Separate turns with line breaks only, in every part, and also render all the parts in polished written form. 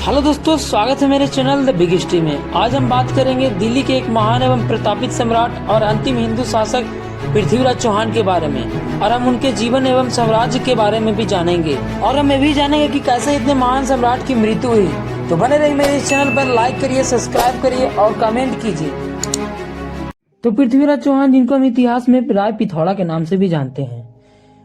Hello दोस्तों, स्वागत है मेरे चैनल द बिग हिस्ट्री में। आज हम बात करेंगे दिल्ली के एक महान एवं प्रतापित सम्राट और अंतिम हिंदू शासक पृथ्वीराज चौहान के बारे में, और हम उनके जीवन एवं साम्राज्य के बारे में भी जानेंगे, और हम ये भी जानेंगे कि कैसे इतने महान सम्राट की मृत्यु हुई। तो बने रहिए मेरे इस चैनल पर, लाइक करिए, सब्सक्राइब करिए और कमेंट कीजिए। तो पृथ्वीराज चौहान, जिनको हम इतिहास में राय पिथौड़ा के नाम से भी जानते हैं,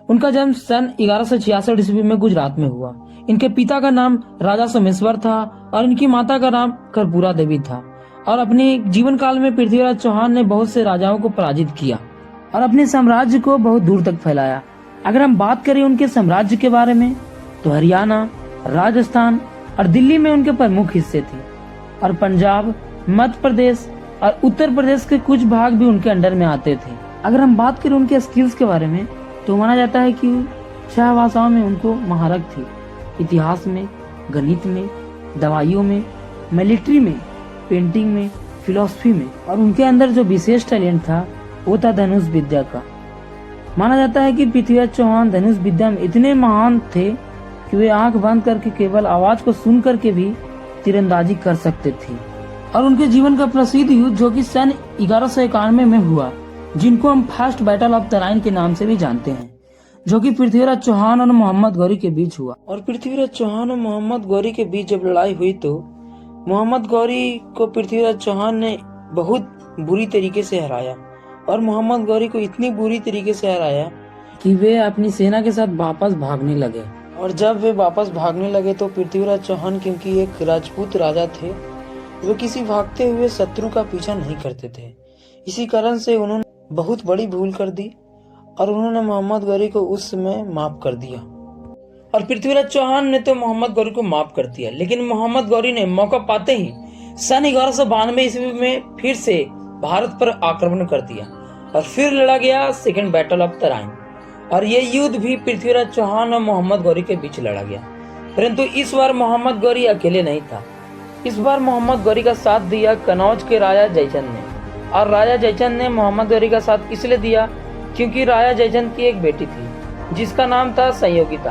उनका जन्म सन 1166 ईस्वी में गुजरात में हुआ। इनके पिता का नाम राजा सोमेश्वर था और इनकी माता का नाम कर्पूरा देवी था। और अपने जीवन काल में पृथ्वीराज चौहान ने बहुत से राजाओं को पराजित किया और अपने साम्राज्य को बहुत दूर तक फैलाया। अगर हम बात करें उनके साम्राज्य के बारे में, तो हरियाणा, राजस्थान और दिल्ली में उनके प्रमुख हिस्से थे, और पंजाब, मध्य प्रदेश और उत्तर प्रदेश के कुछ भाग भी उनके अंडर में आते थे। अगर हम बात करें उनके स्किल्स के बारे में, तो माना जाता है कि 6 भाषाओं में उनको महारत थी। इतिहास में, गणित में, दवाइयों में, मिलिट्री में, पेंटिंग में, फिलॉसफी में, और उनके अंदर जो विशेष टैलेंट था वो था धनुष विद्या का। माना जाता है कि पृथ्वीराज चौहान धनुष विद्या में इतने महान थे कि वे आंख बंद करके केवल आवाज को सुन करके भी तीरंदाजी कर सकते थे। और उनके जीवन का प्रसिद्ध युद्ध जो कि सन 1191 में हुआ, जिनको हम फर्स्ट बैटल ऑफ तराइन के नाम से भी जानते हैं, जो कि पृथ्वीराज चौहान और मोहम्मद गौरी के बीच हुआ। और पृथ्वीराज चौहान और मोहम्मद गौरी के बीच जब लड़ाई हुई, तो मोहम्मद गौरी को पृथ्वीराज चौहान ने बहुत बुरी तरीके से हराया, और मोहम्मद गौरी को इतनी बुरी तरीके से हराया कि वे अपनी सेना के साथ वापस भागने लगे। और जब वे वापस भागने लगे, तो पृथ्वीराज चौहान, क्योंकि एक राजपूत राजा थे, वे किसी भागते हुए शत्रु का पीछा नहीं करते थे। इसी कारण से उन्होंने बहुत बड़ी भूल कर दी और उन्होंने मोहम्मद गौरी को उस समय माफ कर दिया। और पृथ्वीराज चौहान ने तो मोहम्मद गौरी को माफ कर दिया, लेकिन मोहम्मद गौरी ने मौका पाते ही सन 1192 ईस्वी में फिर से भारत पर आक्रमण कर दिया और फिर लड़ा गया सेकेंड बैटल ऑफ तराइन। और ये युद्ध भी पृथ्वीराज चौहान और मोहम्मद गौरी के बीच लड़ा गया। परंतु इस बार मोहम्मद गौरी अकेले नहीं था। इस बार मोहम्मद गौरी का साथ दिया कनौज के राजा जयचंद ने। और राजा जयचंद ने मोहम्मद गौरी का साथ इसलिए दिया क्योंकि राजा जयचंद की एक बेटी थी जिसका नाम था संयोगिता।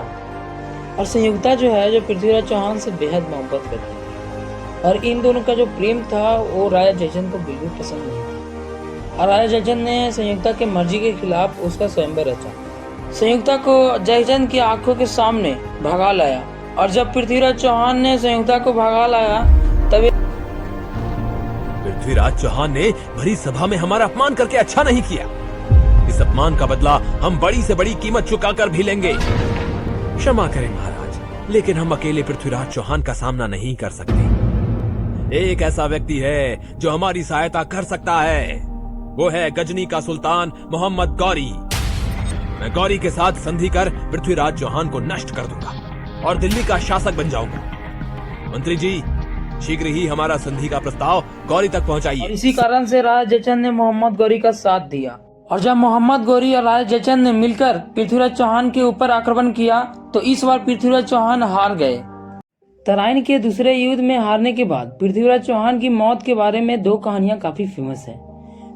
और संयोगिता जो है, जो पृथ्वीराज चौहान से बेहद मोहब्बत करती थी, और इन दोनों का जो प्रेम था वो राजा जयचंद को बिल्कुल पसंद नहीं था। और राजा जयचंद ने संयोगिता के मर्जी के खिलाफ उसका स्वयंवर रचा। संयोगिता को जयचंद की आंखों के सामने भगा लाया, और जब पृथ्वीराज चौहान ने संयोगिता को भगा लाया, तब
पृथ्वीराज चौहान ने भरी सभा में हमारा अपमान करके अच्छा नहीं किया। इस अपमान का बदला हम बड़ी से बड़ी कीमत चुकाकर भी लेंगे। क्षमा करें महाराज, लेकिन हम अकेले पृथ्वीराज चौहान का सामना नहीं कर सकते। एक ऐसा व्यक्ति है जो हमारी सहायता कर सकता है, वो है गजनी का सुल्तान मोहम्मद गौरी। मैं गौरी के साथ संधि कर पृथ्वीराज चौहान को नष्ट कर दूंगा और दिल्ली का शासक बन जाऊंगा। मंत्री जी, शीघ्र ही हमारा संधि का प्रस्ताव गौरी तक पहुंचाइए।
इसी कारण से राजा जयचंद ने मोहम्मद गौरी का साथ दिया। और जब मोहम्मद गौरी और राजा जयचंद ने मिलकर पृथ्वीराज चौहान के ऊपर आक्रमण किया, तो इस बार पृथ्वीराज चौहान हार गए। तराइन के दूसरे युद्ध में हारने के बाद पृथ्वीराज चौहान की मौत के बारे में 2 कहानियां काफी फेमस है।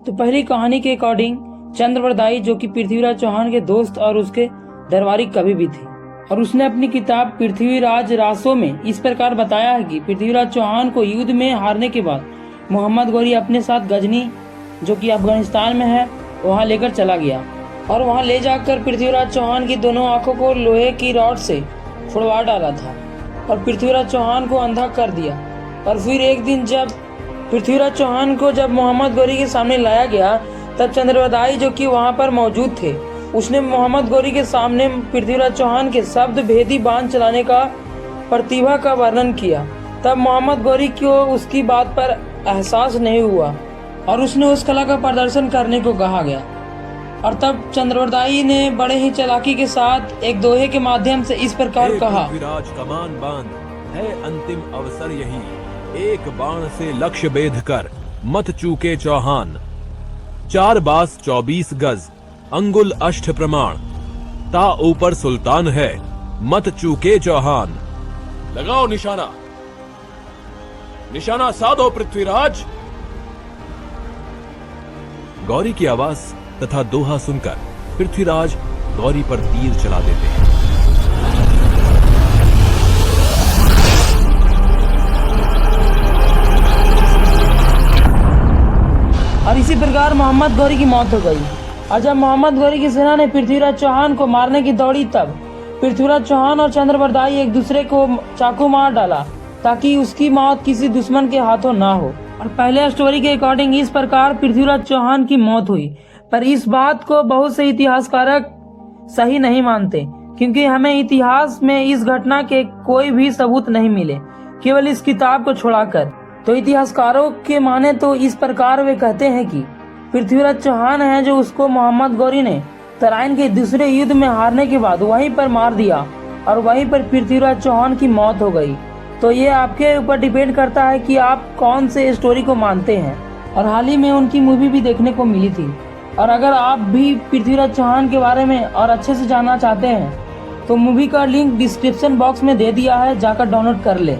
तो पहली कहानी के अकॉर्डिंग, चंद्रवरदाई, जो कि पृथ्वीराज चौहान के दोस्त और उसके दरबारी कवि भी थे, और उसने अपनी किताब पृथ्वीराज रासो में इस प्रकार बताया है कि पृथ्वीराज चौहान को युद्ध में हारने के बाद मोहम्मद गौरी अपने साथ गजनी, जो कि अफगानिस्तान में है, वहां लेकर चला गया, और वहां ले जाकर पृथ्वीराज चौहान की दोनों आंखों को लोहे की रॉड से फुड़वा डाला था और पृथ्वीराज चौहान को अंधा कर दिया। और फिर एक दिन जब पृथ्वीराज चौहान को जब मोहम्मद गौरी के सामने लाया गया, तब चंद्रवरदाई, जो कि वहां पर मौजूद थे, उसने मोहम्मद गौरी के सामने पृथ्वीराज चौहान के शब्द भेदी बाण चलाने का प्रतिभा का वर्णन किया। तब मोहम्मद गौरी को उसकी बात पर एहसास नहीं हुआ और उसने उस कला का प्रदर्शन करने को कहा गया। और तब चंद्रवरदाई ने बड़े ही चालाकी के साथ एक दोहे के माध्यम से इस प्रकार कहा,
पृथ्वीराज कमान बांध, है अंतिम अवसर यही, एक बाण से लक्ष्य भेद कर मत चूके चौहान। 4 बास 24 गज, अंगुल अष्ट प्रमाण, ता ऊपर सुल्तान है, मत चूके चौहान। लगाओ निशाना, निशाना साधो पृथ्वीराज। गौरी की आवाज तथा दोहा सुनकर पृथ्वीराज गौरी पर तीर चला देते हैं।
इसी प्रकार मोहम्मद गौरी की मौत हो गई। और जब मोहम्मद गौरी की सेना ने पृथ्वीराज चौहान को मारने की दौड़ी, तब पृथ्वीराज चौहान और चंद्रबरदाई एक दूसरे को चाकू मार डाला ताकि उसकी मौत किसी दुश्मन के हाथों ना हो। और पहले स्टोरी के अकॉर्डिंग इस प्रकार पृथ्वीराज चौहान की मौत हुई। पर इस बात को बहुत से इतिहासकारक सही नहीं मानते, क्योंकि हमें इतिहास में इस घटना के कोई भी सबूत नहीं मिले, केवल इस किताब को छोड़कर। तो इतिहासकारों के माने तो इस प्रकार वे कहते हैं कि पृथ्वीराज चौहान है जो उसको मोहम्मद गौरी ने तराइन के दूसरे युद्ध में हारने के बाद वहीं पर मार दिया और वहीं पर पृथ्वीराज चौहान की मौत हो गई। तो ये आपके ऊपर डिपेंड करता है कि आप कौन से स्टोरी को मानते हैं। और हाल ही में उनकी मूवी भी देखने को मिली थी। और अगर आप भी पृथ्वीराज चौहान के बारे में और अच्छे से जानना चाहते हैं तो मूवी का लिंक डिस्क्रिप्शन बॉक्स में दे दिया है, जाकर डाउनलोड कर ले।